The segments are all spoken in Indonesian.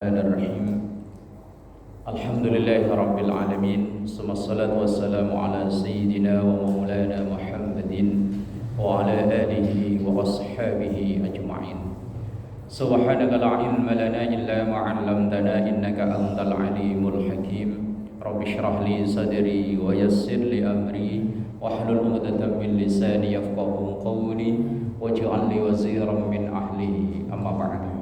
Bismillahirrahmanirrahim. Alhamdulillahi rabbil alamin. Wassalatu wassalamu ala sayyidina wa maulana Muhammadin wa ala alihi wa ashabihi ajma'in. Subhanaka la ilma lana illa ma 'allamtana innaka antal alimul hakim. Rabbi shrah li sadri wa yassir li amri wahlul 'uqdatam min lisani yafqahu qawli waj'al li waziran min ahli. Amma ba'du.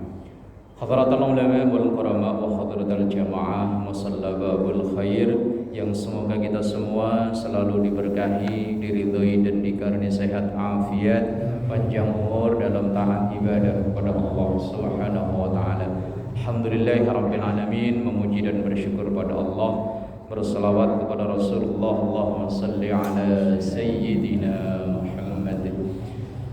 Hadratul ulama wal qurama wa hadratul jamaah musallabul khair, yang semoga kita semua selalu diberkahi, diridhoi dan dikaruniai sehat afiat, panjang umur dalam taat ibadah kepada Allah Subhanahu wa taala. Alhamdulillahirabbil alamin, memuji dan bersyukur pada Allah, berselawat kepada Rasulullah, Allahumma shalli ala sayyidina Muhammad.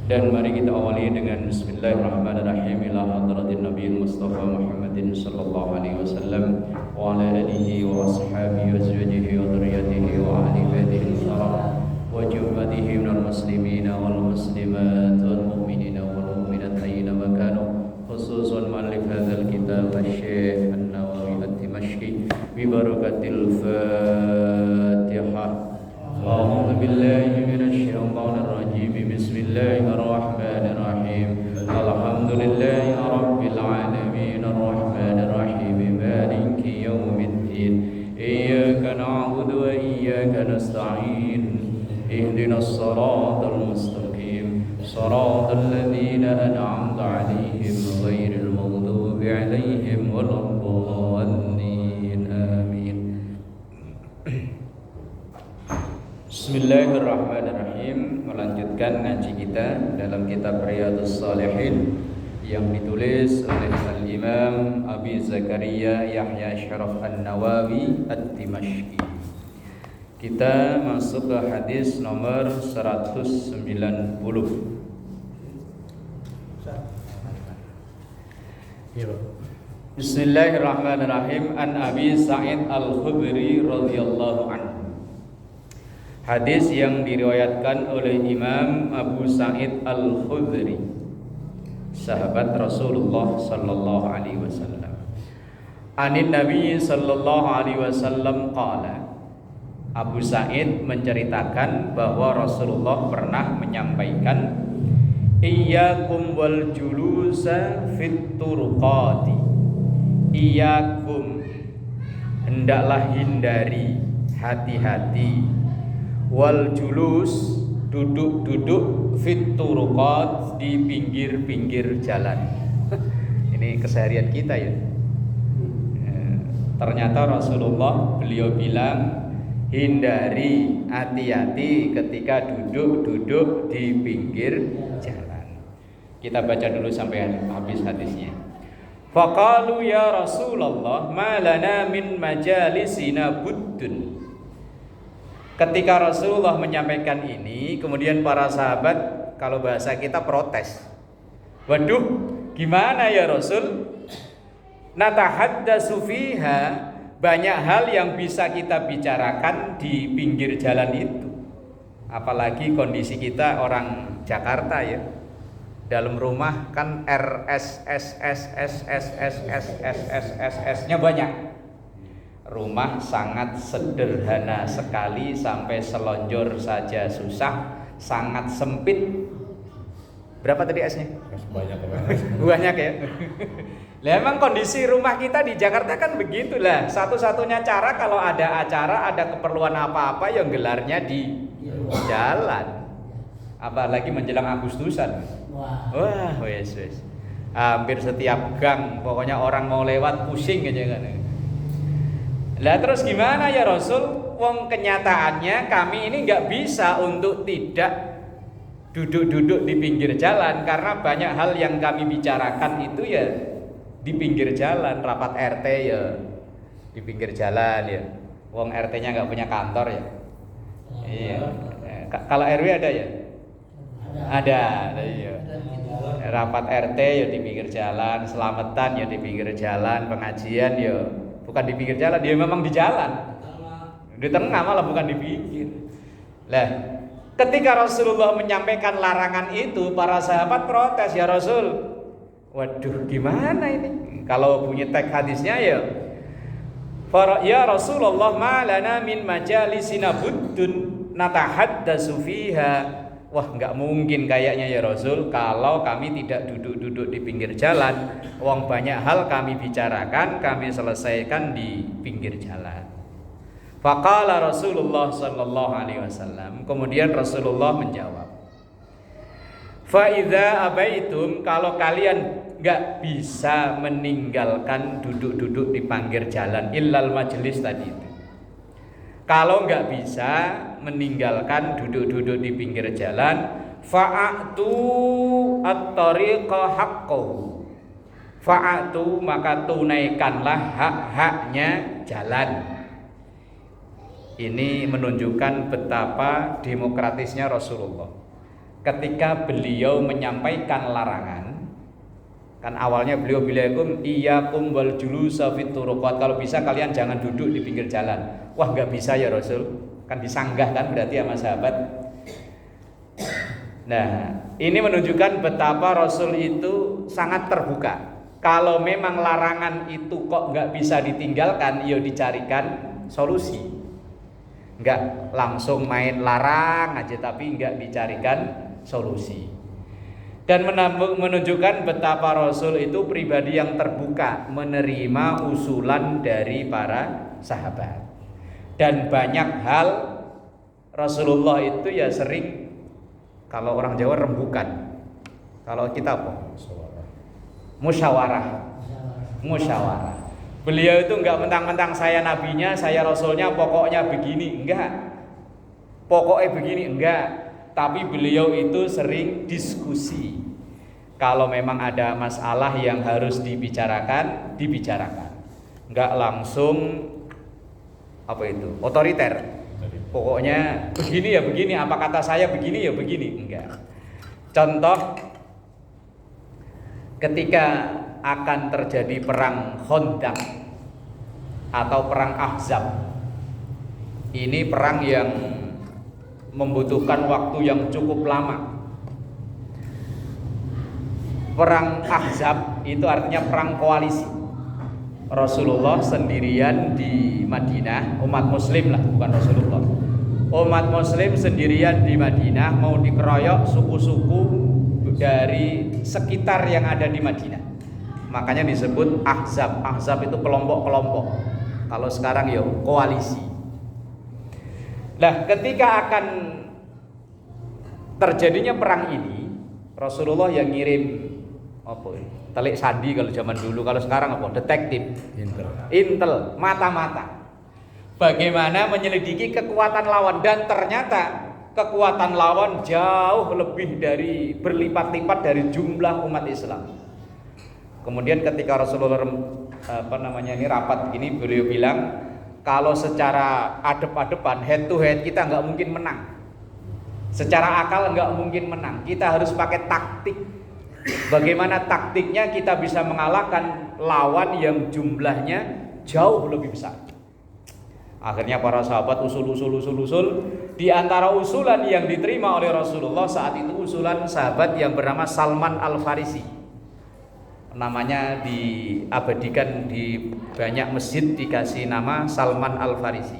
Dan mari kita awali dengan Bismillahirrahmanirrahim ila hadratin Nabi Mustafa Muhammadin sallallahu alaihi wasallam wa ala alihi wa ashabihi wa azwajihi wa dhurriyyatihi wa ahli baitihi al-kiram wa jummatihi minal muslimina wal muslimat wal mu'minina wal mu'minat aina ma kanu, khususan mu'allif hadzal kitab Syekh An-Nawawi Ad-Dimashqi bi barakatil Fatihah. A'udzu billahi minasy syaithanir rajim. Bismillahirrahmanirrahim. Alhamdulillahi rabbil alamin arrahmanir rahim maliki yaumiddin. Iyyaka na'budu wa iyyaka nasta'in. Ihdinas siratal mustaqim. Siratal ladzina an'amta 'alaihim ghairil maghdubi 'alaihim waladdallin. Amin. Bismillahirrahmanirrahim. Melanjutkan ngaji kita dalam kitab Riyadhus Shalihin yang ditulis oleh Al-Imam Abi Zakaria Yahya Syaraf An-Nawawi Ad-Dimashqi. Kita masuk ke hadis nomor 190. Bismillahirrahmanirrahim. An Abi Sa'id Al-Khudri radhiyallahu anhu. Hadis yang diriwayatkan oleh Imam Abu Sa'id Al-Khudri, sahabat Rasulullah sallallahu alaihi wasallam. Anin Nabi sallallahu alaihi wasallam qala. Abu Sa'id menceritakan bahwa Rasulullah pernah menyampaikan, iyyakum wal julusa fit turqati. Iyyakum, hendaklah hindari, hati-hati, wal julus, duduk-duduk, fit turuqat, di pinggir-pinggir jalan. Ini keseharian kita ya. Ternyata Rasulullah beliau bilang hindari, hati-hati ketika duduk-duduk di pinggir jalan. Kita baca dulu sampai habis hadisnya. Faqalu ya Rasulullah ma lana min majalisina buddun. Ketika Rasulullah menyampaikan ini, kemudian para sahabat, kalau bahasa kita, protes. Waduh, gimana ya Rasul? Natahaddatsu fiha, banyak hal yang bisa kita bicarakan di pinggir jalan itu. Apalagi kondisi kita orang Jakarta ya. Dalam rumah kan RSSSSSSSSSSS-nya banyak. Rumah sangat sederhana sekali, sampai selonjor saja susah, sangat sempit. Berapa tadi S-nya? Banyak Banyak ya. Lah emang kondisi rumah kita di Jakarta kan begitulah. Satu-satunya cara kalau ada acara, ada keperluan apa-apa, yang gelarnya di jalan. Apalagi menjelang Agustusan. Wah, wes. Hampir setiap gang, pokoknya orang mau lewat pusing aja kan. Lah terus gimana ya Rasul? Wong kenyataannya kami ini nggak bisa untuk tidak duduk-duduk di pinggir jalan, karena banyak hal yang kami bicarakan itu ya di pinggir jalan. Rapat RT ya di pinggir jalan ya. Wong RT-nya nggak punya kantor ya. Iya. Kalau RW ada ya? Ada. Iya. Rapat RT ya di pinggir jalan, selamatan ya di pinggir jalan, pengajian ya bukan di pinggir jalan, dia memang di jalan, di tengah malah bukan di pinggir. Lah, ketika Rasulullah menyampaikan larangan itu, para sahabat protes, ya Rasul, Waduh, gimana ini? Kalau bunyi teks hadisnya ya Rasulullah ma lana min majalisina buddun natahaddatsu fiha. Wah, enggak mungkin kayaknya ya Rasul kalau kami tidak duduk-duduk di pinggir jalan. Wong banyak hal kami bicarakan, kami selesaikan di pinggir jalan. Faqala Rasulullah sallallahu alaihi wasallam. Kemudian Rasulullah menjawab, fa idza abaitum, kalau kalian enggak bisa meninggalkan duduk-duduk di pinggir jalan illal majelis tadi itu. Kalau enggak bisa meninggalkan duduk-duduk di pinggir jalan, fa'atu at-tariqa haqqahu. Fa'atu, maka tunaikanlah hak-haknya jalan. Ini menunjukkan betapa demokratisnya Rasulullah. Ketika beliau menyampaikan larangan, kan awalnya beliau bilang iyyakum wal julusa fit turuqat, kalau bisa kalian jangan duduk di pinggir jalan. Wah, enggak bisa ya Rasul, kan disanggah kan berarti sama sahabat. Nah, ini menunjukkan betapa Rasul itu sangat terbuka. Kalau memang larangan itu kok enggak bisa ditinggalkan, ya dicarikan solusi. Enggak langsung main larang aja, tapi enggak dicarikan solusi. Dan menunjukkan betapa Rasul itu pribadi yang terbuka menerima usulan dari para sahabat. Dan banyak hal Rasulullah itu ya sering, kalau orang Jawa rembukan, kalau kita apa? Musyawarah. Beliau itu enggak mentang-mentang saya nabinya, saya rasulnya, pokoknya begini, enggak. Pokoknya begini, enggak. Tapi beliau itu sering diskusi. Kalau memang ada masalah yang harus dibicarakan, dibicarakan. Enggak langsung otoriter. Pokoknya begini ya begini, apa kata saya begini ya begini, enggak. Contoh, ketika akan terjadi perang Khandaq atau perang Ahzab. Ini perang yang membutuhkan waktu yang cukup lama. Perang Ahzab itu artinya perang koalisi. Rasulullah sendirian di Madinah, umat muslim lah, bukan Rasulullah. Umat muslim sendirian di Madinah mau dikeroyok suku-suku dari sekitar yang ada di Madinah. Makanya disebut Ahzab. Ahzab itu kelompok-kelompok. Kalau sekarang ya koalisi. Nah, ketika akan terjadinya perang ini, Rasulullah yang ngirim telik sandi kalau zaman dulu, kalau sekarang apa? Detektif, intel, mata-mata. Bagaimana menyelidiki kekuatan lawan, dan ternyata kekuatan lawan jauh lebih dari berlipat-lipat dari jumlah umat Islam. Kemudian ketika Rasulullah rapat gini, beliau bilang kalau secara adep-adepan, head to head, kita nggak mungkin menang. Secara akal nggak mungkin menang. Kita harus pakai taktik. Bagaimana taktiknya kita bisa mengalahkan lawan yang jumlahnya jauh lebih besar. Akhirnya para sahabat usul. Di antara usulan yang diterima oleh Rasulullah saat itu usulan sahabat yang bernama Salman Al-Farisi. Namanya diabadikan di banyak masjid, dikasih nama Salman Al-Farisi.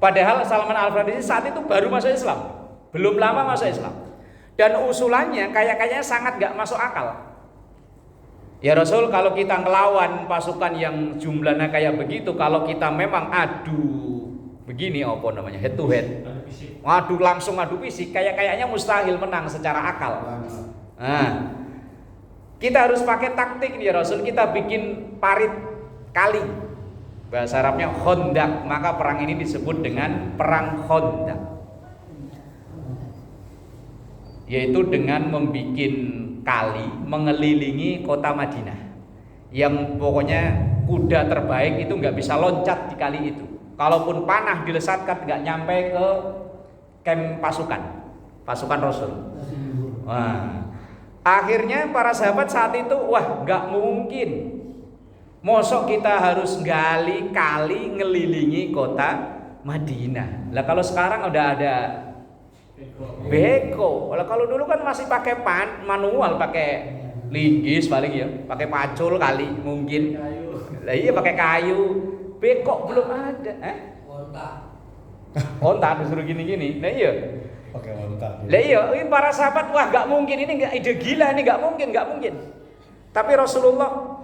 Padahal Salman Al-Farisi saat itu baru masuk Islam, belum lama masuk Islam. Dan usulannya kayaknya sangat gak masuk akal. Ya Rasul, kalau kita ngelawan pasukan yang jumlahnya kayak begitu, kalau kita memang adu begini head to head, adu fisik, kayaknya mustahil menang secara akal. Nah, kita harus pakai taktik nih ya Rasul, kita bikin parit kali. Bahasa Arabnya Khandaq, maka perang ini disebut dengan perang Khandaq. Yaitu dengan membuat kali mengelilingi kota Madinah, yang pokoknya kuda terbaik itu nggak bisa loncat di kali itu. Kalaupun panah dilesatkan nggak nyampe ke camp pasukan Rasul. Wah, akhirnya para sahabat saat itu, wah nggak mungkin, mosok kita harus gali kali ngelilingi kota Madinah. Lah kalau sekarang udah ada beko. Kalau dulu kan masih pakai manual, pakai linggis paling ya, pakai pacul kali mungkin. Lah iya pakai kayu. Bekok belum ada, Onta disuruh gini-gini. Nah iya. Pakai onta. Lah iya, ini para sahabat wah enggak mungkin, ini enggak ide gila, ini enggak mungkin. Tapi Rasulullah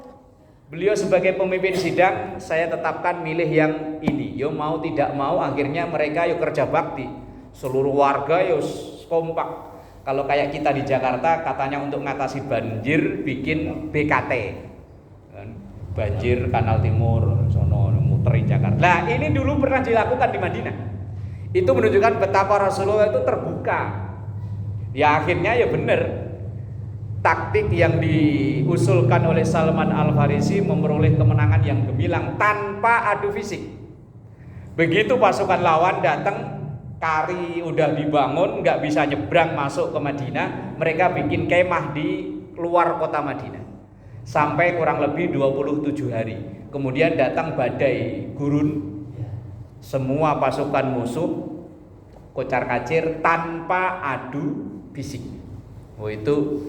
beliau sebagai pemimpin sidang, saya tetapkan milih yang ini. Yo mau tidak mau akhirnya mereka yo kerja bakti. Seluruh warga yo kompak. Kalau kayak kita di Jakarta katanya untuk mengatasi banjir bikin BKT. Banjir Kanal Timur sono muterin Jakarta. Nah, ini dulu pernah dilakukan di Madinah. Itu menunjukkan betapa Rasulullah itu terbuka. Ya akhirnya ya benar. Taktik yang diusulkan oleh Salman Al-Farisi memperoleh kemenangan yang gemilang tanpa adu fisik. Begitu pasukan lawan datang, kari udah dibangun, nggak bisa nyebrang masuk ke Madinah, mereka bikin kemah di luar kota Madinah. Sampai kurang lebih 27 hari. Kemudian datang badai gurun. Semua pasukan musuh kocar-kacir tanpa adu fisik. Oh itu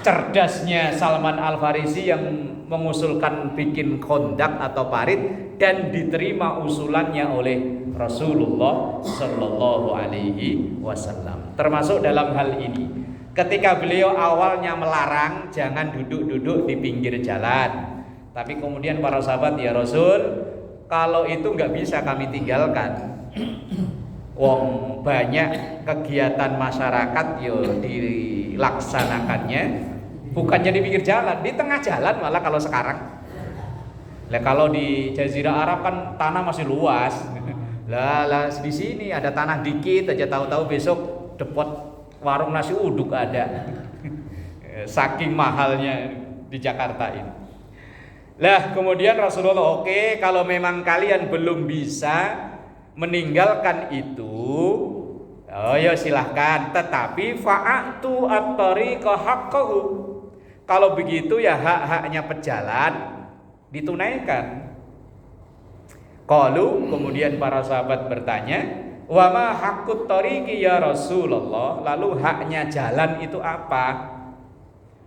cerdasnya Salman Al-Farisi yang mengusulkan bikin kondak atau parit dan diterima usulannya oleh Rasulullah Shallallahu Alaihi Wasallam. Termasuk dalam hal ini, ketika beliau awalnya melarang jangan duduk-duduk di pinggir jalan, tapi kemudian para sahabat, ya Rasul, kalau itu nggak bisa kami tinggalkan. Wong banyak kegiatan masyarakat yo dilaksanakannya bukannya di pinggir jalan, di tengah jalan malah kalau sekarang. Lah kalau di Jazirah Arab kan tanah masih luas. Lah di sini ada tanah dikit aja, tahu-tahu besok depot warung nasi uduk ada. Saking mahalnya di Jakarta ini. Lah kemudian Rasulullah, oke, kalau memang kalian belum bisa meninggalkan itu, oh ya silahkan, tetapi fa'atu at-tariqa haqqahu. Kalau begitu ya hak-haknya pejalan ditunaikan. Qalu, kemudian para sahabat bertanya, wa ma haqqut tariqi ya Rasulullah, lalu haknya jalan itu apa?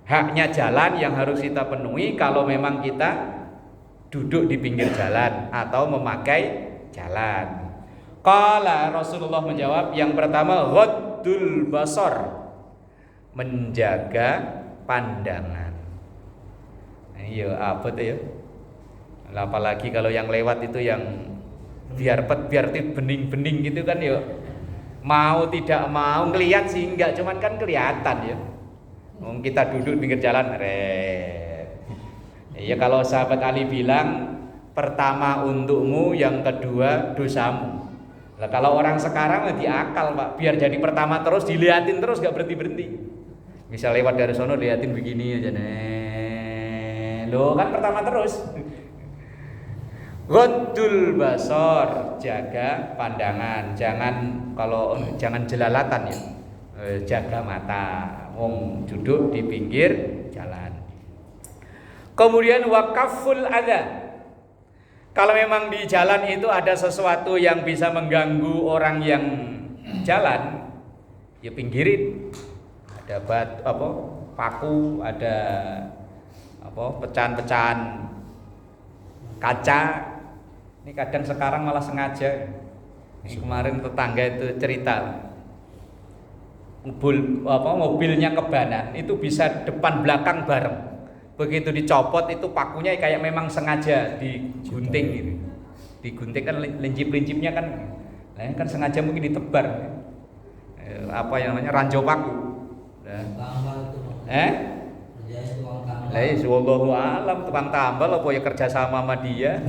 Haknya jalan yang harus kita penuhi kalau memang kita duduk di pinggir jalan atau memakai jalan. Qala, Rasulullah menjawab, yang pertama ghaddul basar, menjaga pandangan. Iya, apa tuh ya? Apalagi kalau yang lewat itu yang biar bening-bening gitu kan ya. Mau tidak mau ngelihat sih enggak, cuman kan kelihatan ya. Kita duduk pinggir jalan, ya kalau sahabat Ali bilang, pertama untukmu, yang kedua dosamu. Nah, kalau orang sekarang lebih akal Pak, biar jadi pertama terus, diliatin terus gak berhenti-berhenti. Misal lewat dari sono liatin begini aja nih. Loh kan pertama terus. Ghaddul basar, jaga pandangan. Jangan jelalatan ya. Jaga mata. Wong duduk di pinggir jalan. Kemudian wakaful adza. Kalau memang di jalan itu ada sesuatu yang bisa mengganggu orang yang jalan, ya pinggirin. Ada paku, ada pecahan-pecahan kaca. Ini kadang sekarang malah sengaja. Ini kemarin tetangga itu cerita, mobilnya kebanan itu bisa depan belakang bareng. Begitu dicopot itu pakunya kayak memang sengaja digunting gitu. Digunting kan lincip-lincipnya kan, kan sengaja mungkin ditebar. Apa yang namanya ranjau paku. Lah wallahu alam, tukang tambal apa ya kerja sama dia.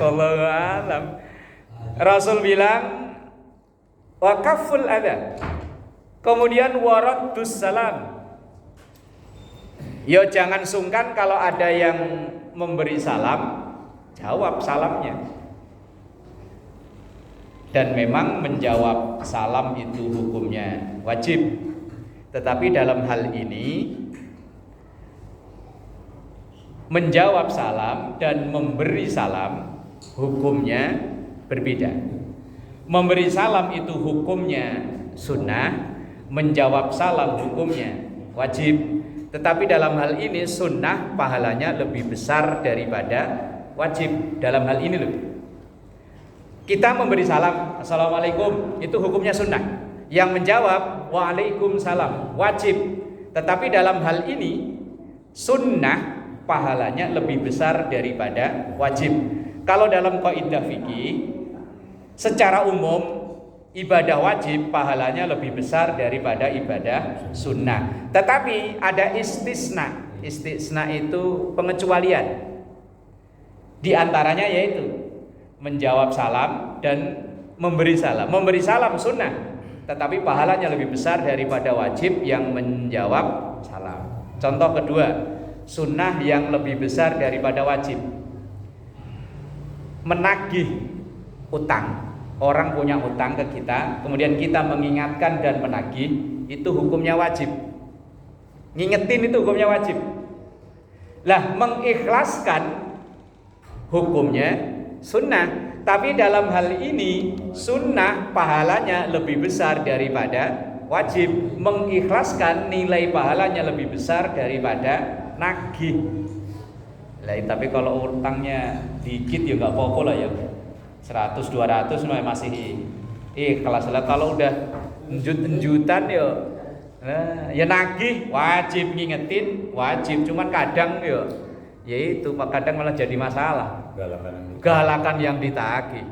Wallahu alam. Rasul bilang waqaful adza. Kemudian waraddus salam. Yo jangan sungkan kalau ada yang memberi salam, jawab salamnya. Dan memang menjawab salam itu hukumnya wajib. Tetapi dalam hal ini menjawab salam dan memberi salam hukumnya berbeda. Memberi salam itu hukumnya sunnah, menjawab salam hukumnya wajib. Tetapi dalam hal ini sunnah pahalanya lebih besar daripada wajib. Dalam hal ini loh, kita memberi salam, assalamualaikum, itu hukumnya sunnah. Yang menjawab waalaikumsalam, wajib. Tetapi dalam hal ini sunnah pahalanya lebih besar daripada wajib. Kalau dalam kaidah fikih, secara umum ibadah wajib pahalanya lebih besar daripada ibadah sunnah. Tetapi ada istisna. Istisna itu pengecualian. Di antaranya yaitu menjawab salam dan memberi salam. Memberi salam sunnah, tetapi pahalanya lebih besar daripada wajib yang menjawab salam. Contoh kedua, sunnah yang lebih besar daripada wajib, menagih utang. Orang punya utang ke kita, kemudian kita mengingatkan dan menagih, itu hukumnya wajib. Ngingetin itu hukumnya wajib. Lah, mengikhlaskan hukumnya sunnah. Tapi dalam hal ini sunnah pahalanya lebih besar daripada wajib. Mengikhlaskan nilai pahalanya lebih besar daripada nagih. Lah, tapi kalau utangnya dikit ya nggak apa-apa lah ya, 100-200 masih ikhlas lah. Kalau udah enjut-enjutan ya nagih wajib, ngingetin wajib. Cuman kadang ya itu kadang malah jadi masalah, galakan yang ditagih.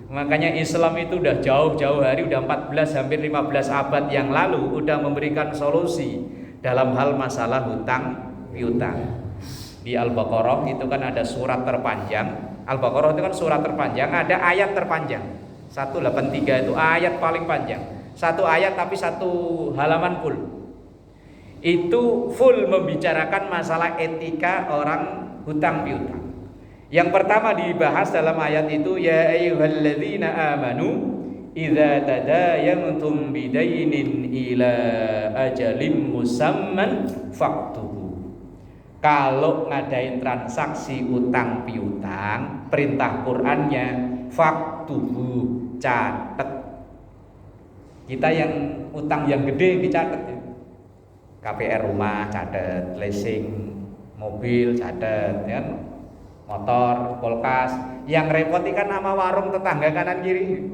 Makanya Islam itu udah jauh-jauh hari, udah 14 hampir 15 abad yang lalu udah memberikan solusi dalam hal masalah hutang piutang. Di Al-Baqarah itu kan ada surat terpanjang. Al-Baqarah itu kan surat terpanjang, ada ayat terpanjang. 183 itu ayat paling panjang. Satu ayat tapi satu halaman full. Itu full membicarakan masalah etika orang hutang piutang. Yang pertama dibahas dalam ayat itu, ya ayyuhalladzina amanu idza tadayantum bidainin ila ajalin musamman faktubu. Kalau ngadain transaksi utang piutang, perintah Qur'annya faktubu, catet. Kita yang utang yang gede dicatat ya. KPR rumah catet, leasing mobil catet, ya. Motor, kulkas. Yang repot kan nama warung tetangga kanan kiri.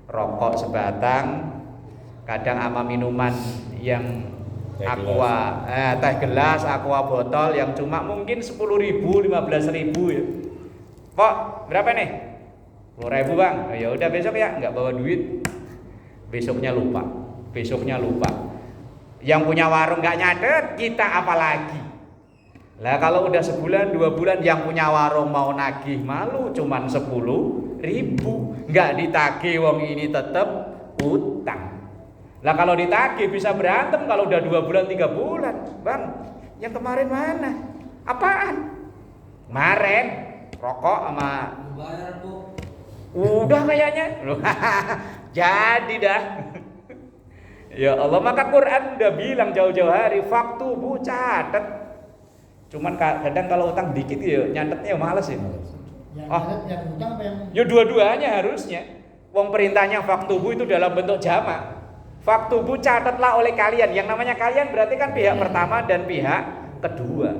Rokok sebatang, kadang sama minuman yang aqua, teh gelas, aqua botol yang cuma mungkin 10.000, 15.000 ya. Kok berapa nih? 10.000 bang. Ya udah besok ya, nggak bawa duit. Besoknya lupa. Yang punya warung nggak nyatet, kita apalagi. Lah kalau udah sebulan 2 bulan yang punya warung mau nagih malu, cuman 10.000, nggak ditagih, wong ini tetep utang. Lah kalau ditagih bisa berantem kalau udah 2 bulan 3 bulan. Bang, yang kemarin mana? Apaan? Kemarin rokok sama bayar, Bu. Udah kayaknya. Jadi dah. Ya Allah, maka Quran udah bilang jauh-jauh hari faktubu, catet. Cuman kadang kalau utang dikit ya nyatetnya males ya. Yang utang apa yang? Ya dua-duanya harusnya. Wong perintahnya faktubu itu dalam bentuk jamak. Faktubu, catatlah oleh kalian. Yang namanya kalian berarti kan pihak pertama dan pihak kedua.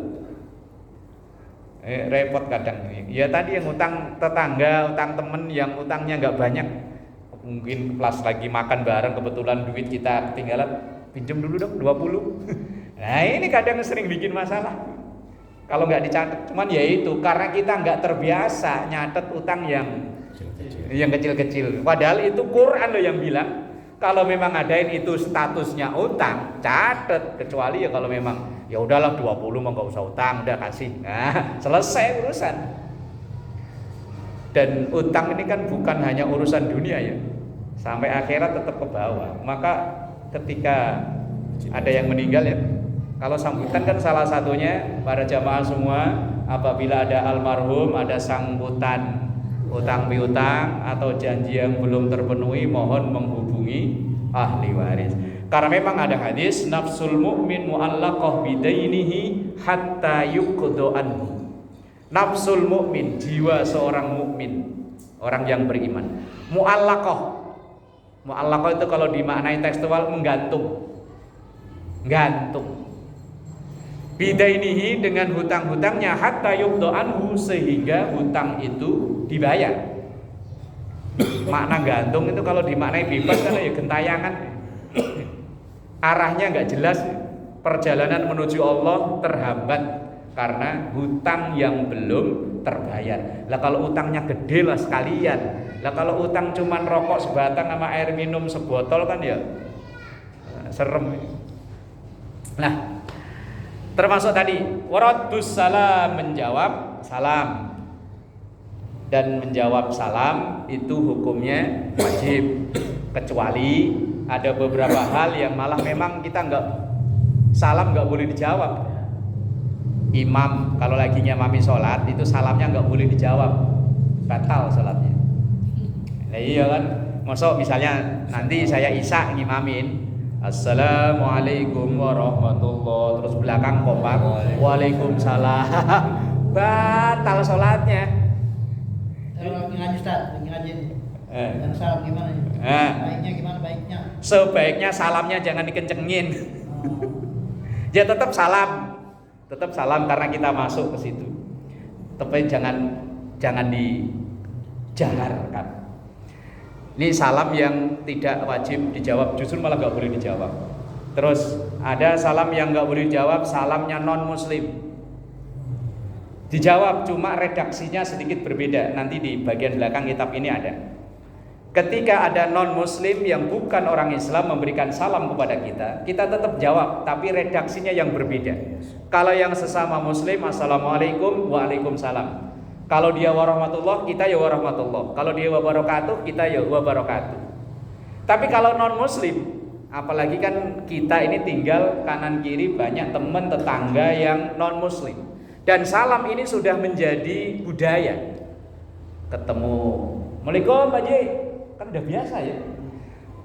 Repot kadang. Ya tadi yang utang tetangga, utang temen yang utangnya nggak banyak, mungkin pas lagi makan bareng kebetulan duit kita ketinggalan, pinjam dulu dong 20. Nah ini kadang sering bikin masalah kalau nggak dicatat. Cuman ya itu karena kita nggak terbiasa nyatet utang yang kecil-kecil. Padahal itu Quran loh yang bilang kalau memang adain itu statusnya utang, catet. Kecuali ya kalau memang ya udahlah 20 mau nggak usah utang, udah kasih. Nah, selesai urusan. Dan utang ini kan bukan hanya urusan dunia ya, sampai akhirat tetap ke bawah. Maka ketika ada yang meninggal ya, kalau sambutan kan salah satunya para jamaah semua apabila ada almarhum, ada sambutan utang piutang atau janji yang belum terpenuhi, mohon menghubungi ahli waris. Karena memang ada hadis nafsul mu'min mu'allaqah bidainihi hatta yuqdo anhu. Nafsul mukmin, jiwa seorang mukmin, orang yang beriman, mu'allaqah. Mu'allaqah itu kalau dimaknai tekstual menggantung. gantung. Bidainihi dengan hutang-hutangnya hatta yuqda anhu sehingga hutang itu dibayar. Makna gantung itu kalau dimaknai bebas kan ya gentayangan. Arahnya nggak jelas. Perjalanan menuju Allah terhambat karena hutang yang belum terbayar. Lah kalau utangnya gede lah sekalian. Lah kalau utang cuman rokok sebatang sama air minum sebotol kan ya serem. Nah, termasuk tadi waraddus salam, menjawab salam. Dan menjawab salam itu hukumnya wajib, kecuali ada beberapa hal yang malah memang kita salam nggak boleh dijawab. Imam kalau lagi nyamami sholat itu salamnya nggak boleh dijawab, batal sholatnya. Nah iya kan, masuk misalnya nanti saya isya ngimamin, Assalamualaikum warahmatullah, terus belakang kompak Waalaikumsalam, batal sholatnya. Kalau ngaji Ustaz, ngaji dan salam gimana? Baiknya gimana baiknya? Sebaiknya salamnya jangan dikencengin. Ya tetap salam karena kita masuk ke situ. Tapi jangan dijaharkan. Ini salam yang tidak wajib dijawab, justru malah nggak boleh dijawab. Terus ada salam yang nggak boleh dijawab, salamnya non muslim. Dijawab cuma redaksinya sedikit berbeda. Nanti di bagian belakang kitab ini ada. Ketika ada non muslim yang bukan orang Islam memberikan salam kepada kita tetap jawab, tapi redaksinya yang berbeda. Kalau yang sesama muslim, Assalamualaikum, Waalaikumsalam. Kalau dia warahmatullah, kita ya warahmatullah. Kalau dia wabarakatuh, kita ya wabarakatuh. Tapi kalau non muslim, apalagi kan kita ini tinggal kanan kiri banyak teman tetangga yang non muslim. Dan salam ini sudah menjadi budaya. Ketemu, Assalamualaikum Pak Ji, kan udah biasa ya.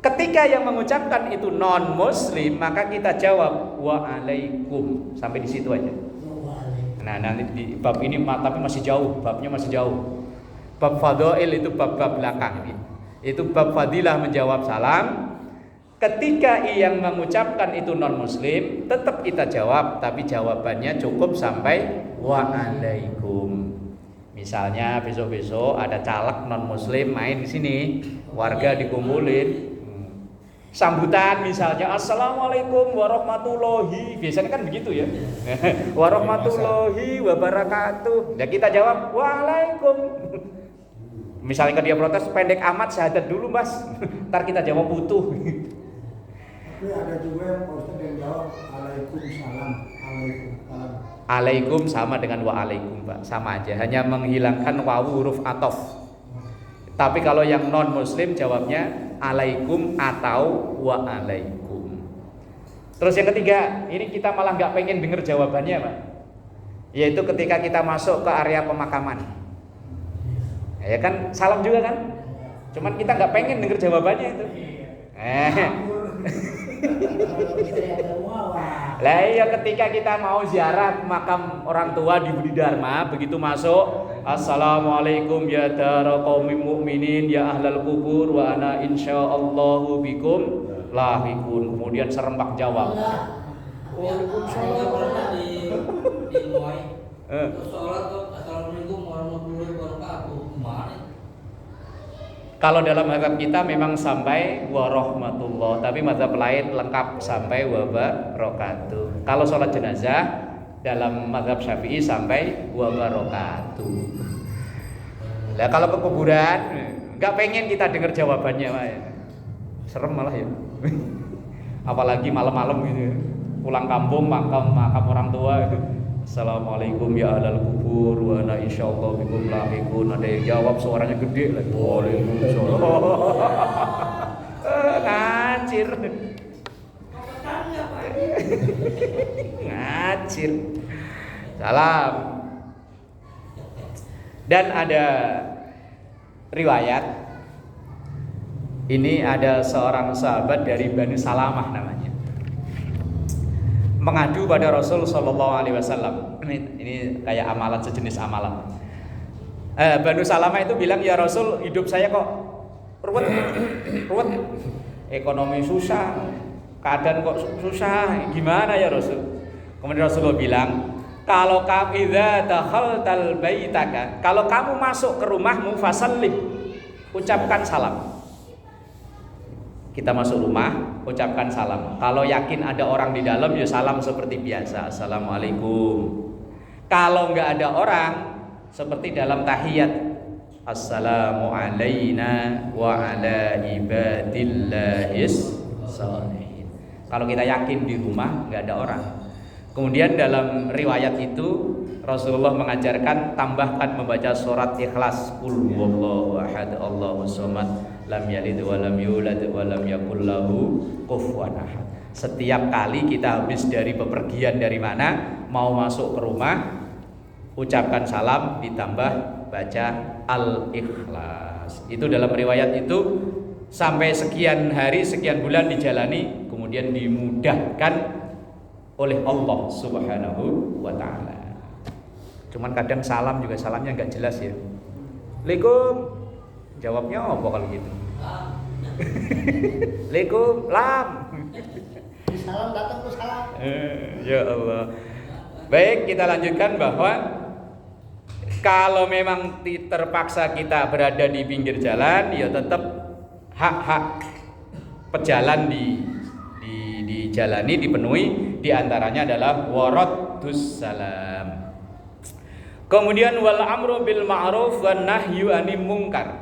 Ketika yang mengucapkan itu non muslim, maka kita jawab waalaikum, sampai di situ aja. Nah nanti di bab ini tapi masih jauh, babnya masih jauh. Bab fadail itu bab-bab belakang. Itu bab fadilah menjawab salam. Ketika yang mengucapkan itu non muslim, tetap kita jawab, tapi jawabannya cukup sampai waalaikum. Misalnya besok-besok ada caleg non muslim main di sini, warga dikumpulin. Sambutan misalnya Assalamualaikum warahmatullahi, biasanya kan begitu ya. Warahmatullahi wabarakatuh. Ya kita jawab waalaikum. Misalnya dia protes, pendek amat syahadat dulu mas, ntar kita jawab utuh. Tapi ada juga yang Ustaz yang jawab Waalaikumsalam. Alaikum sama dengan waalaikum Pak, sama aja, hanya menghilangkan wawu huruf atof. Tapi kalau yang non muslim jawabnya alaikum atau waalaikum. Terus yang ketiga, ini kita malah nggak pengen dengar jawabannya Pak, yaitu ketika kita masuk ke area pemakaman. Ya kan salam juga kan, cuman kita nggak pengen dengar jawabannya itu. Lah iya, ketika kita mau ziarah makam orang tua di Budi Dharma, begitu masuk Assalamualaikum ya dara qaumil mukminin ya ahlal kubur wa ana insyaallahu bikum lahiqun. Kemudian serempak jawab. Waalaikumsalam. Di Moy. Salat Assalamualaikum warahmatullahi wabarakatuh. Kalau dalam mazhab kita memang sampai warahmatullah, tapi mazhab lain lengkap sampai wabarakatuh. Kalau sholat jenazah dalam mazhab Syafi'i sampai wabarakatuh. Nah kalau ke kuburan nggak pengen kita dengar jawabannya, Pak. Serem malah ya. Apalagi malam-malam gitu, pulang kampung makam orang tua itu. Assalamualaikum ya ahlal kubur wa ana insyaallah bikum lahiqun. Ada yang jawab suaranya gede lagi. Waalaikumsalam. Ngacir. Ngacir. Salam. Dan ada riwayat, ini ada seorang sahabat dari Bani Salamah namanya, mengadu pada Rasul Shallallahu Alaihi Wasallam. Ini kayak amalan, sejenis amalan. Banu Salamah itu bilang, ya Rasul, hidup saya kok ruwet, ekonomi susah, keadaan kok susah, gimana ya Rasul? Kemudian Rasulullah bilang, kalau kamu idza dakhaltal baitaka, kalau kamu masuk ke rumahmu fasallim, ucapkan salam. Kita masuk rumah, ucapkan salam. Kalau yakin ada orang di dalam, ya salam seperti biasa, assalamualaikum. Kalau nggak ada orang, seperti dalam tahiyat, assalamu alaina wa ala ibadillahis sholihin. Kalau kita yakin di rumah nggak ada orang. Kemudian dalam riwayat itu Rasulullah mengajarkan tambahkan membaca surat Ikhlas, qul huwallahu ahad Allahus samad lam yalid wa lam yulad wa lam yakul lahu kufuwan ahad. Setiap kali kita habis dari bepergian dari mana mau masuk ke rumah, ucapkan salam ditambah baca Al-Ikhlas. Itu dalam riwayat itu sampai sekian hari sekian bulan dijalani, kemudian dimudahkan oleh Allah Subhanahu wa taala. Cuman kadang salam juga salamnya nggak jelas ya. Assalamualaikum. Jawabnya apa kalau gitu? Assalamualaikum, lam. Salam datang terus salam. Ya Allah. Baik, kita lanjutkan bahwa kalau memang terpaksa kita berada di pinggir jalan, ya tetap hak-hak pejalan dijalani, dipenuhi. Di antaranya adalah waraddus salam. Kemudian wal amru bil ma'ruf wan nahyu 'anil munkar.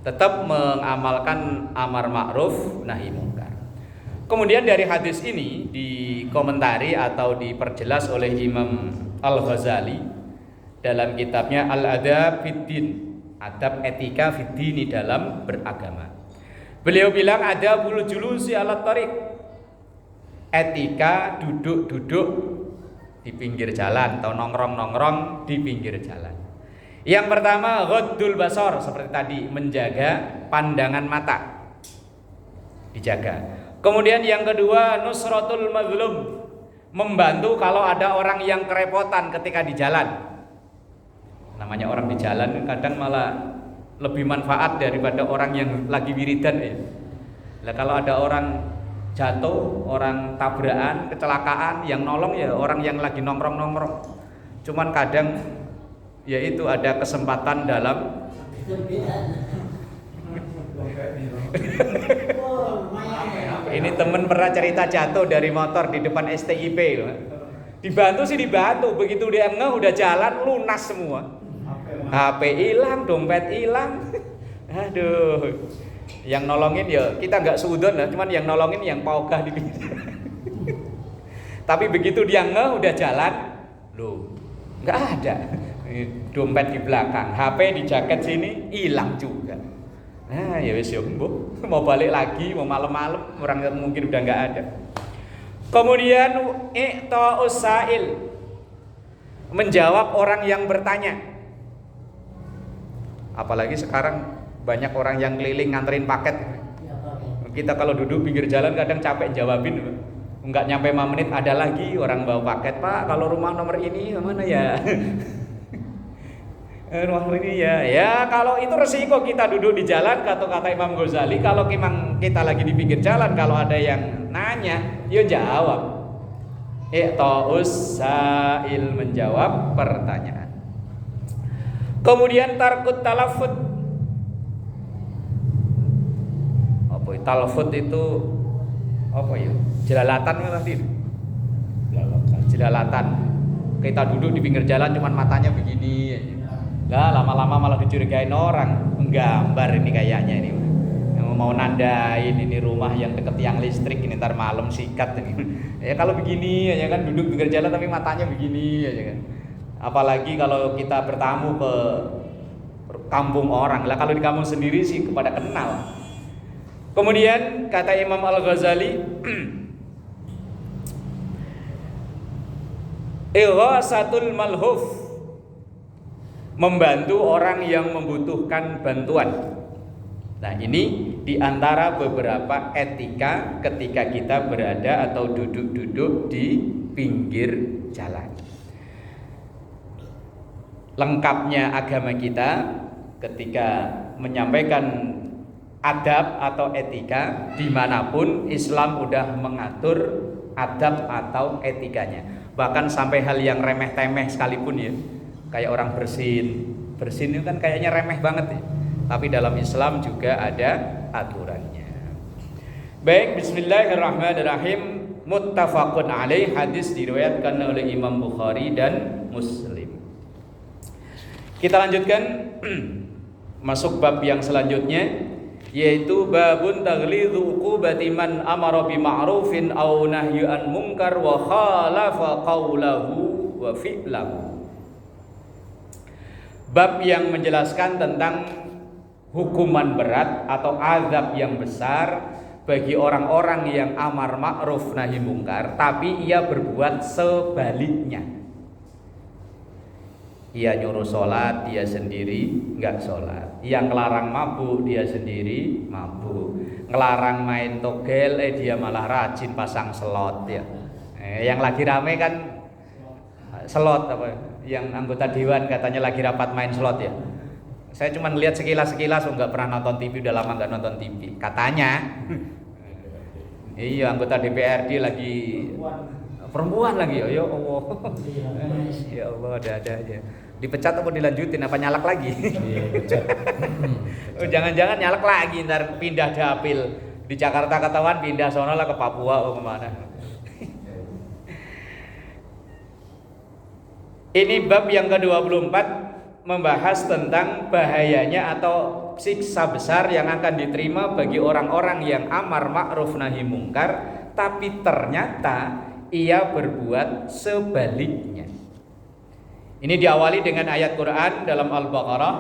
Tetap mengamalkan amar ma'ruf nahi munkar. Kemudian dari hadis ini dikomentari atau diperjelas oleh Imam Al-Ghazali dalam kitabnya Al-Adab Fiddin, adab etika fiddini dalam beragama. Beliau bilang ada bulu julusi ala tariq, etika duduk-duduk di pinggir jalan atau nongkrong-nongkrong di pinggir jalan. Yang pertama ghaddul basar, seperti tadi, menjaga pandangan mata, dijaga. Kemudian yang kedua nusratul mazlum, membantu kalau ada orang yang kerepotan ketika di jalan. Namanya orang di jalan kadang malah lebih manfaat daripada orang yang lagi wiridan ya. Nah, kalau ada orang jatuh, orang tabrakan, kecelakaan, yang nolong ya orang yang lagi nongkrong-nongkrong. Cuman kadang ya itu ada kesempatan dalam ini temen pernah cerita jatuh dari motor di depan STIP. Dibantu sih dibantu, begitu dia ngeh udah jalan lunas semua. HP hilang, dompet hilang. Aduh. Yang nolongin ya kita nggak suudon lah, cuman yang nolongin yang paugah di pinggir. Tapi begitu dia ngeh udah jalan, loh nggak ada. Dompet di belakang, HP di jaket sini hilang juga. Nah ya wis ya mbok, mau balik lagi, mau malam-malam orang mungkin udah nggak ada. Kemudian i'ta'us sa'il, menjawab orang yang bertanya. Apalagi sekarang banyak orang yang keliling nganterin paket. Kita kalau duduk pinggir jalan kadang capek jawabin, nggak nyampe 5 menit ada lagi orang bawa paket. Pak, kalau rumah nomor ini mana ya? Rumah ini ya. Ya kalau itu resiko kita duduk di jalan, kata Imam Ghazali, kalau memang kita lagi di pinggir jalan, kalau ada yang nanya, ya jawab. I'ta'us sa'il, menjawab pertanyaan. Kemudian tarkut talafut. Apa itu? Talafut itu apa ya? Jelalatan tadi. Jelalatan. Kita duduk di pinggir jalan cuman matanya begini aja. Lah lama-lama malah dicurigain orang, menggambar ini kayaknya ini. Yang mau nandain ini rumah yang deket tiang listrik ini ntar malam sikat ini. Ya kalau begini aja kan, duduk pinggir jalan tapi matanya begini aja kan. Apalagi kalau kita bertamu ke kampung orang. Lah kalau di kampung sendiri sih kepada kenal. Kemudian kata Imam Al-Ghazali, ighasatul malhuf, membantu orang yang membutuhkan bantuan. Nah ini diantara beberapa etika ketika kita berada atau duduk-duduk di pinggir jalan. Lengkapnya agama kita ketika menyampaikan adab atau etika, dimanapun Islam udah mengatur adab atau etikanya. Bahkan sampai hal yang remeh-temeh sekalipun ya, kayak orang bersin itu kan kayaknya remeh banget ya, tapi dalam Islam juga ada aturannya. Baik, bismillahirrahmanirrahim. Muttafaqun alaih, hadis diriwayatkan oleh Imam Bukhari dan Muslim. Kita lanjutkan masuk bab yang selanjutnya, yaitu babun taghlidzu uqubati man amara bi ma'rufin aw nahyu an munkar wa khalafa qawlahu wa fi'lahu. Bab yang menjelaskan tentang hukuman berat atau azab yang besar bagi orang-orang yang amar ma'ruf nahi mungkar tapi ia berbuat sebaliknya. Ia nyuruh sholat, dia sendiri nggak sholat. Yang ngelarang mabuk, dia sendiri mabuk. Ngelarang main togel, dia malah rajin pasang slot ya. Yang lagi rame kan slot apa? Yang anggota dewan katanya lagi rapat main slot ya. Saya cuma lihat sekilas, nggak pernah nonton TV, udah lama nggak nonton TV. Katanya, iya anggota DPRD lagi perempuan lagi, ya Allah, ya Allah ada aja. Dipecat apa dilanjutin? Apa nyalak lagi? Oh, jangan-jangan nyalak lagi, ntar pindah dapil di Jakarta ketahuan pindah sono lah ke Papua, kemana? Ini bab yang ke-24 membahas tentang bahayanya atau siksa besar yang akan diterima bagi orang-orang yang amar ma'ruf nahi mungkar tapi ternyata ia berbuat sebaliknya. Ini diawali dengan ayat Quran dalam Al-Baqarah,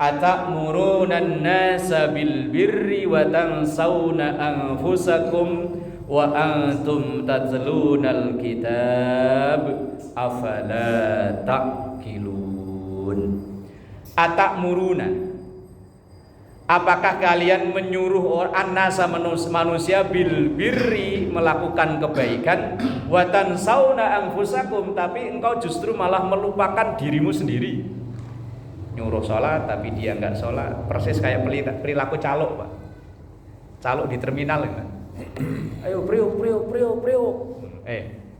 atamuruna an-nasa bil birri wa tansawna anfusakum wa antum tatlunal kitab afala ta'qilun. Atamuruna, apakah kalian menyuruh an-nasa manusia bil birri melakukan kebaikan wa tansawna anfusakum tapi engkau justru malah melupakan dirimu sendiri. Nyuruh sholat tapi dia enggak sholat, persis kayak perilaku calo, Pak. Calo di terminal ya. Ayo priuk.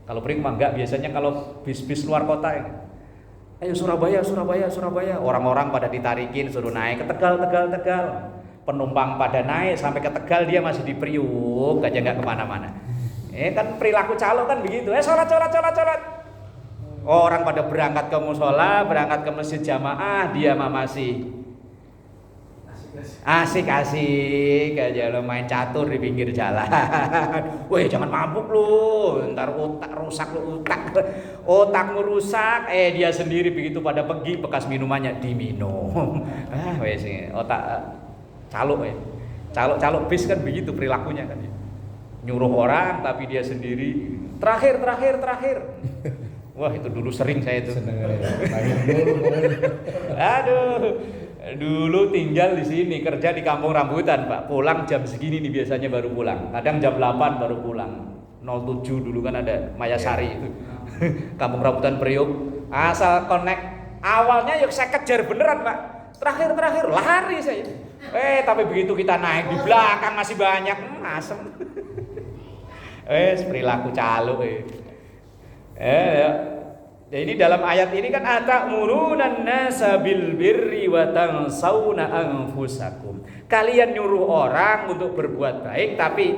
Kalau priuk mah enggak, biasanya kalau bis-bis luar kota ya. Ayo Surabaya. Orang-orang pada ditarikin suruh naik ke Tegal. Penumpang pada naik sampai ke Tegal, dia masih di priuk aja nggak kemana-mana. Kan perilaku calo kan begitu. Sholat. Orang pada berangkat ke musola, berangkat ke masjid jamaah, dia mah masih asik aja lo main catur di pinggir jalan. Woi jangan mabuk lu, ntar otakmu rusak. Dia sendiri begitu pada pergi bekas minumannya diminum. Wes otak calo calo bis kan begitu perilakunya kan. Nyuruh orang tapi dia sendiri terakhir. Wah itu dulu sering saya itu. Aduh. Dulu tinggal di sini, kerja di Kampung Rambutan, Pak. Pulang jam segini nih biasanya baru pulang. Kadang jam 8 baru pulang. 07 dulu kan ada Mayasari itu. Kampung Rambutan Priuk. Asal connect. Awalnya yuk saya kejar beneran, Pak. Terakhir lari saya. Tapi begitu kita naik di belakang masih banyak, asem. Perilaku calo. Ini dalam ayat ini kan atamuruna an-nasa bil birri wa tansawna anfusakum. Kalian nyuruh orang untuk berbuat baik tapi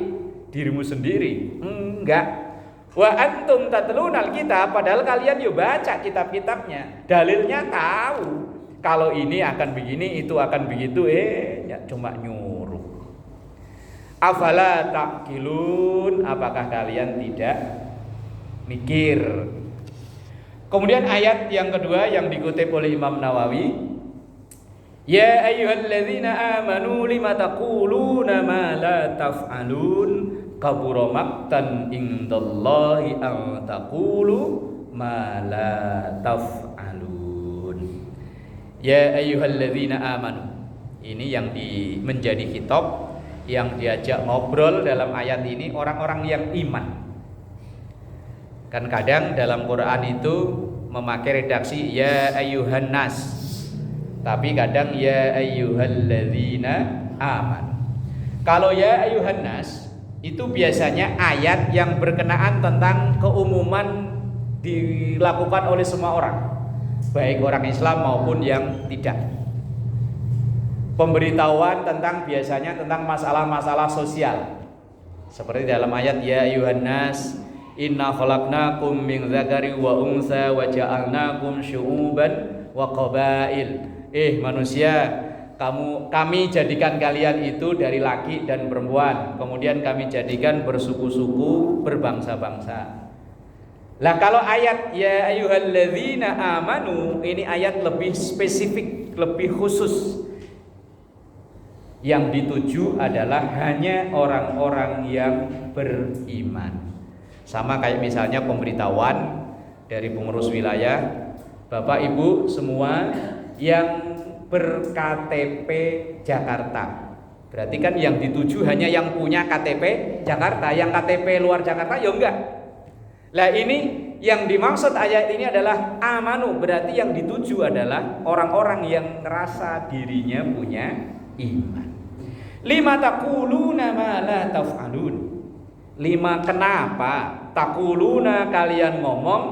dirimu sendiri enggak. Wa antum tatlunal kitab, padahal kalian yuk baca kitab-kitabnya. Dalilnya tahu kalau ini akan begini, itu akan begitu, ya cuma nyuruh. Afala ta'qilun, apakah kalian tidak mikir? Kemudian ayat yang kedua yang dikutip oleh Imam Nawawi, ya ayyuhalladzina amanu lima taquluna ma la taf'alun kabura maqtan indallahi an taqulu ma la taf'alun. Ya ayyuhalladzina amanu, ini yang menjadi khitab, yang diajak ngobrol dalam ayat ini orang-orang yang iman. Kan kadang dalam Quran itu memakai redaksi ya ayyuhan nas, tapi kadang ya ayyuhalladzina aman. Kalau ya ayuhan nas itu biasanya ayat yang berkenaan tentang keumuman dilakukan oleh semua orang, baik orang Islam maupun yang tidak. Pemberitahuan biasanya tentang masalah-masalah sosial. Seperti dalam ayat ya ayuhan nas inna khalaqnakum min dzakari wa untha wa ja'alnakum syu'uban wa qabail. Manusia, kami jadikan kalian itu dari laki dan perempuan, kemudian kami jadikan bersuku-suku, berbangsa-bangsa. Lah kalau ayat ya ayyuhalladzina amanu ini ayat lebih spesifik, lebih khusus. Yang dituju adalah hanya orang-orang yang beriman. Sama kayak misalnya pemberitahuan dari pengurus wilayah, Bapak Ibu semua yang ber-KTP Jakarta. Berarti kan yang dituju hanya yang punya KTP Jakarta, yang KTP luar Jakarta ya enggak. Lah ini yang dimaksud ayat ini adalah amanu, berarti yang dituju adalah orang-orang yang merasa dirinya punya iman. Lima taquluna ma la taf'alun. Lima kenapa taquluna kalian ngomong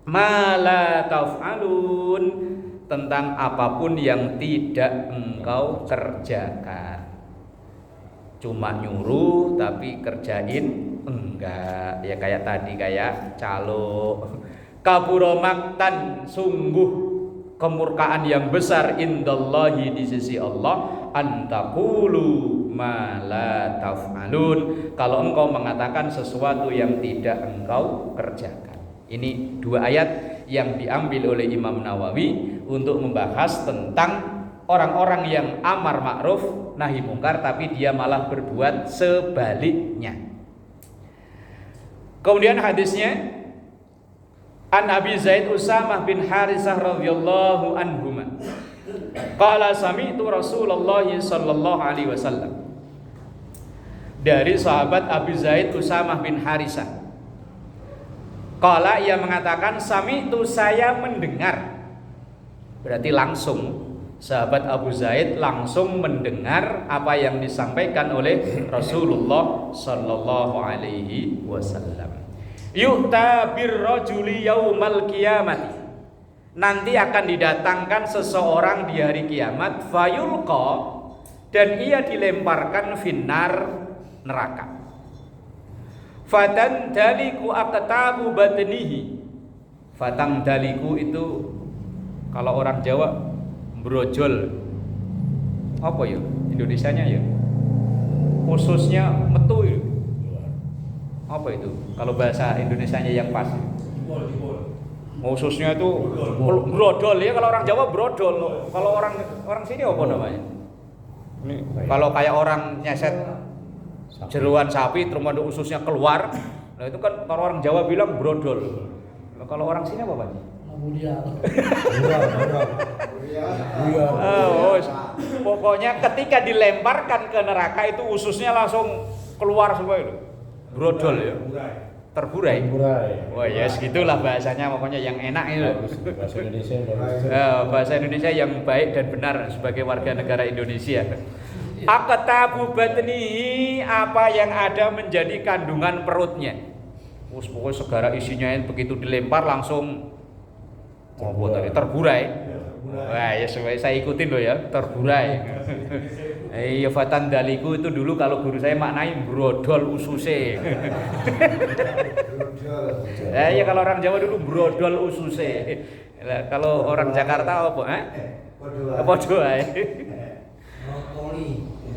ma la taf'alun tentang apapun yang tidak engkau kerjakan. Cuma nyuruh tapi kerjain enggak. Ya kayak tadi, kayak calo. Kabura maktan, sungguh kemurkaan yang besar indallahi di sisi Allah, antaqulu ma la taf'alun, kalau engkau mengatakan sesuatu yang tidak engkau kerjakan. Ini dua ayat yang diambil oleh Imam Nawawi untuk membahas tentang orang-orang yang amar ma'ruf nahi mungkar tapi dia malah berbuat sebaliknya. Kemudian hadisnya An Abi Zaid Usamah bin Harisah radhiyallahu anhuma qala sami'tu Rasulullah sallallahu alaihi wasallam. Dari sahabat Abi Zaid Usamah bin Harisah, qala ia mengatakan sami'tu, saya mendengar. Berarti langsung sahabat Abu Zaid langsung mendengar apa yang disampaikan oleh Rasulullah sallallahu alaihi wasallam. Yu'ta birrajuli yaumal qiyamati, nanti akan didatangkan seseorang di hari kiamat, fayulqa, dan ia dilemparkan finnar, neraka. Fatan daliku aqtabu batnihi. Fatang daliku itu kalau orang Jawa brojol. Apa ya Indonesianya ya? Ususnya metu ya. Apa itu? Kalau bahasa Indonesianya yang pas. Ususnya itu brodol ya, kalau orang Jawa brodol. Kalau orang sini apa namanya? Ini kalau kayak orang nyeset jeruan sapi terus ada ususnya keluar. Nah itu kan kalau orang Jawa bilang brodol. Nah, kalau orang sini apa, Pak? Pokoknya ketika dilemparkan ke neraka itu ususnya langsung keluar semua itu. Brodol ya. Terburai. Oh ya segitulah bahasanya, pokoknya yang enak itu. Bahasa Indonesia. Bahasa Indonesia yang baik dan benar sebagai warga negara Indonesia. Aqtabu batnihi, apa yang ada menjadi kandungan perutnya. Pokoknya segala isinya begitu dilempar langsung terburai. Wah ya saya ikutin loh ya, terburai. Iya fatan daliku itu dulu kalau guru saya maknai brodol ususe. Ya kalau orang Jawa dulu brodol ususe. Kalau orang Jakarta apa? Podo ae.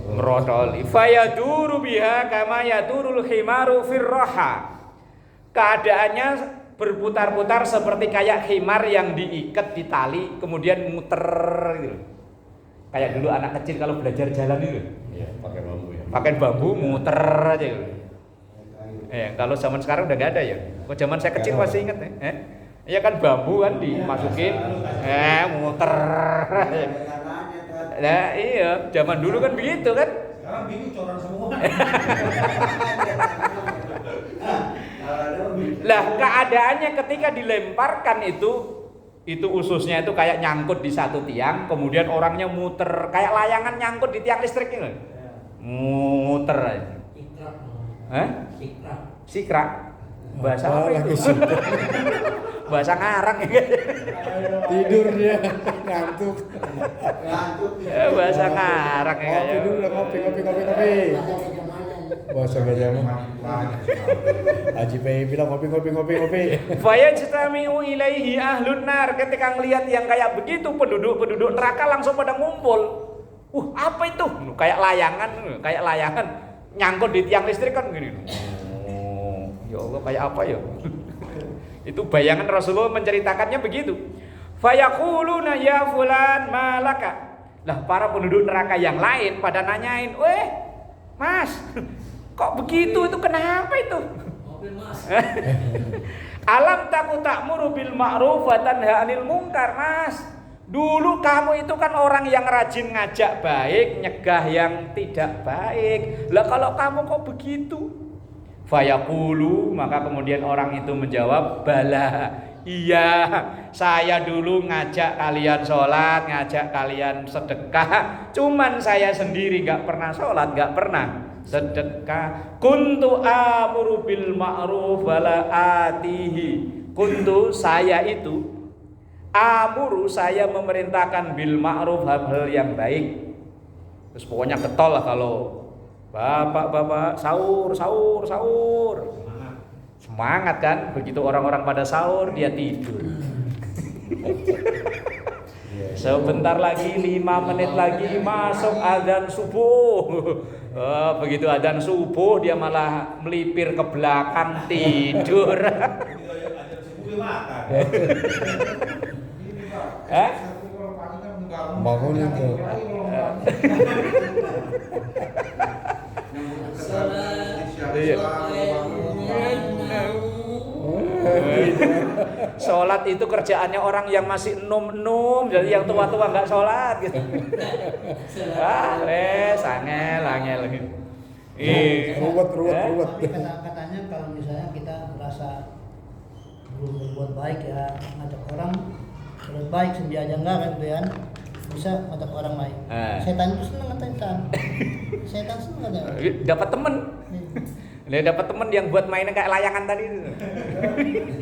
Merotoli. Fayaduru biha kama yadurul khimaru firraha. Keadaannya berputar-putar seperti kayak khimar yang diikat di tali kemudian muter gitu. Kayak dulu anak kecil kalau belajar jalan itu. Iya, pakai bambu ya. Pakai bambu muter aja gitu. Kalau zaman sekarang udah enggak ada ya. Kok zaman saya kecil masih ingat ya. Iya kan bambu kan dimasukin muter. Nah, iya, zaman dulu kan begitu kan. Sekarang bingung coran semua. Lah keadaannya ketika dilemparkan itu ususnya itu kayak nyangkut di satu tiang, kemudian orangnya muter kayak layangan nyangkut di tiang listrik ini. Muter aja. Sikrak. Bahasa apa itu? Bahasa ngarang ya. Tidur dia, ngantuk. Bahasa ngarang ya. Kopi dulu, kopi. Bahasa gajah mah. Haji Pai bilang kopi. Fayajtami'u ilaihi ahlun nar. Ketika ngelihat yang kayak begitu, penduduk neraka langsung pada ngumpul. Apa itu? Kayak layangan nyangkut di tiang listrik kan gini. Ya Allah, kayak apa ya? Itu bayangan Rasulullah menceritakannya begitu. Fayaquluna ya fulan malaka. Lah para penduduk neraka yang lain pada nanyain, Mas, kok begitu? Itu kenapa itu? Mobil Mas. Alam taku ta'muru bil ma'ruf wa tanha 'anil munkar, Mas. Dulu kamu itu kan orang yang rajin ngajak baik, nyegah yang tidak baik. Lah kalau kamu kok begitu? Fayaqulu, maka kemudian orang itu menjawab, bala, iya, saya dulu ngajak kalian sholat, ngajak kalian sedekah. Cuman saya sendiri gak pernah sholat, gak pernah sedekah. Kuntu amuru bil ma'ruf wala atihi. Kuntu, saya itu amuru, saya memerintahkan bil ma'ruf, hal-hal yang baik. Terus pokoknya ketol lah kalau bapak sahur. Semangat kan? Begitu orang-orang pada sahur dia tidur. Sebentar lagi 5 menit lagi masuk adzan subuh. Begitu adzan subuh dia malah melipir ke belakang tidur. Bangun itu. Sholat itu kerjaannya orang yang masih num, jadi yang tua-tua nggak sholat gitu. Angel. Ruwet. Katanya kalau misalnya kita merasa belum berbuat baik ya, ngajak orang berbuat baik sendiri aja enggak kan tuh ya, bisa ngajak orang lain. Setan itu seneng katanya. Setan seneng katanya. Dapat temen. Dia dapat temen yang buat mainnya kayak layangan tadi itu.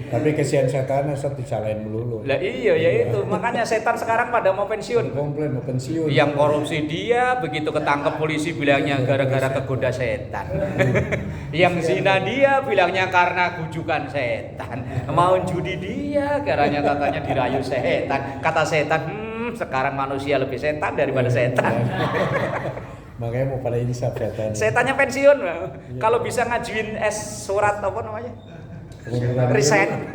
Tapi kesian setan asal dicalain melulu. Lah iya ya itu, makanya setan sekarang pada mau pensiun. Komplain mau pensiun. Yang korupsi dia, begitu ketangkep polisi bilangnya gara-gara kegoda setan. Yang zina dia bilangnya karena bujukan setan. Mau judi dia katanya dirayu setan. Kata setan, sekarang manusia lebih setan daripada setan. Makanya mau pada insaf setan. Setannya pensiun. Kalau bisa ngajuin surat apa namanya? Resign.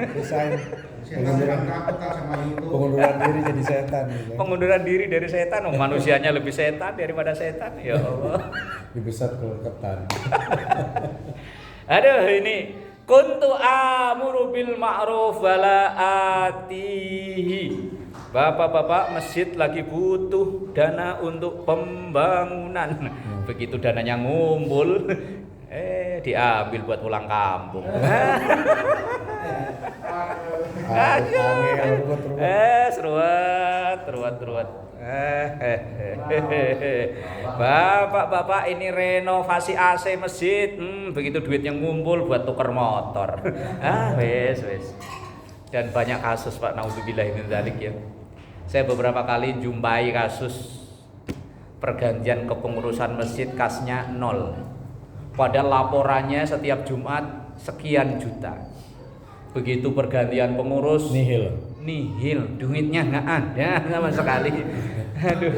Pengunduran diri jadi setan. Pengunduran diri dari setan. Manusianya lebih setan daripada setan. Ya Allah. Lebih besar ketan. Aduh ini. Kuntu amuru bil ma'ruf wala atihi. Bapak-bapak, masjid lagi butuh dana untuk pembangunan. Begitu dananya ngumpul, diambil buat pulang kampung. Seruat. Bapak-bapak, ini renovasi AC masjid. Begitu duitnya ngumpul buat tuker motor. Wes. Dan banyak kasus Pak, naudzubillah min dzalik ya. Saya beberapa kali jumpai kasus pergantian kepengurusan masjid kasnya 0. Padahal laporannya setiap Jumat sekian juta. Begitu pergantian pengurus nihil, duitnya nggak ada sama sekali. Aduh,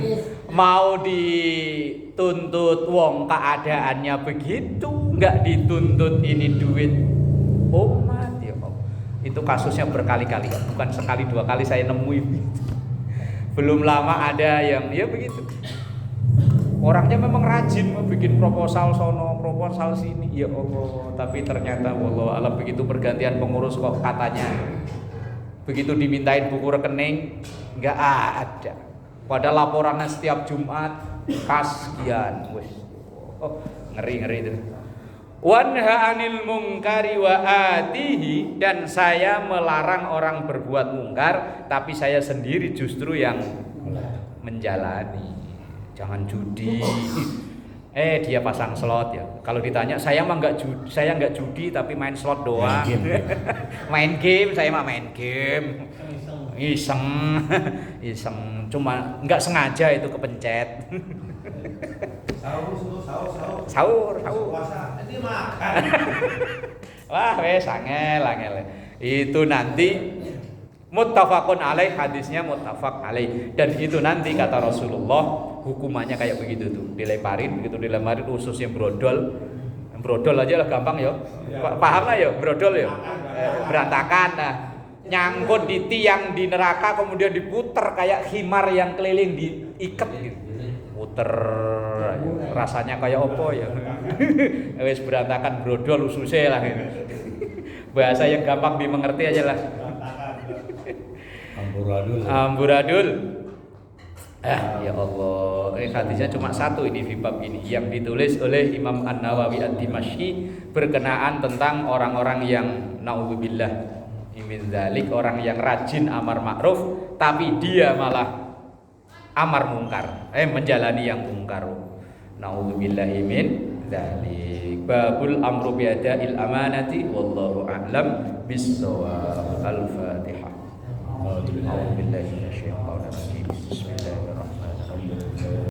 mau dituntut wong keadaannya begitu, nggak dituntut ini duit umat ya Pak. Itu kasusnya berkali-kali, bukan sekali 2 kali saya nemuin. Belum lama ada yang ya begitu. Orangnya memang rajin bikin proposal sono, proposal sini. Ya Allah, tapi ternyata wallahu alam begitu pergantian pengurus kok katanya begitu dimintain buku rekening enggak ada. Padahal laporannya setiap Jumat kas sekian. Ngeri itu. Wanha 'anil munkari wa atihi, dan saya melarang orang berbuat mungkar tapi saya sendiri justru yang menjalani. Jangan judi, Dia pasang slot ya. Kalau ditanya saya nggak judi tapi main slot doang. Main game, saya mah main game. Iseng. Cuma nggak sengaja itu kepencet. Sahur. Ini makan. Wah, wes angel. Itu nanti muttafaqun alaih, hadisnya muttafaq alaih. Dan itu nanti kata Rasulullah hukumannya kayak begitu tuh, dilemparin ususnya brodol aja lah gampang ya. Paham lah ya, brodol ya. Berantakan nah. Nyangkut di tiang di neraka kemudian diputer kayak khimar yang keliling diikat gitu. Puter rasanya kayak opo ya. Wes berantakan brodol ususnya lah gitu. Bahasa yang gampang dimengerti aja lah. Amburadul. Ya Allah, hadisnya cuma satu ini di bab ini yang ditulis oleh Imam An-Nawawi Ad-Dimashqi berkenaan tentang orang-orang yang naudzubillah min dzalik, orang yang rajin amar ma'ruf tapi dia malah amar mungkar, menjalani yang mungkar. Naudzubillahi min dzalik. Babul amru bi ada'il amanati wallahu a'lam bis-shawab. Al-Fatihah. A'udzu billahi minasyaitonir rajim. Bismillahirrahmanirrahim.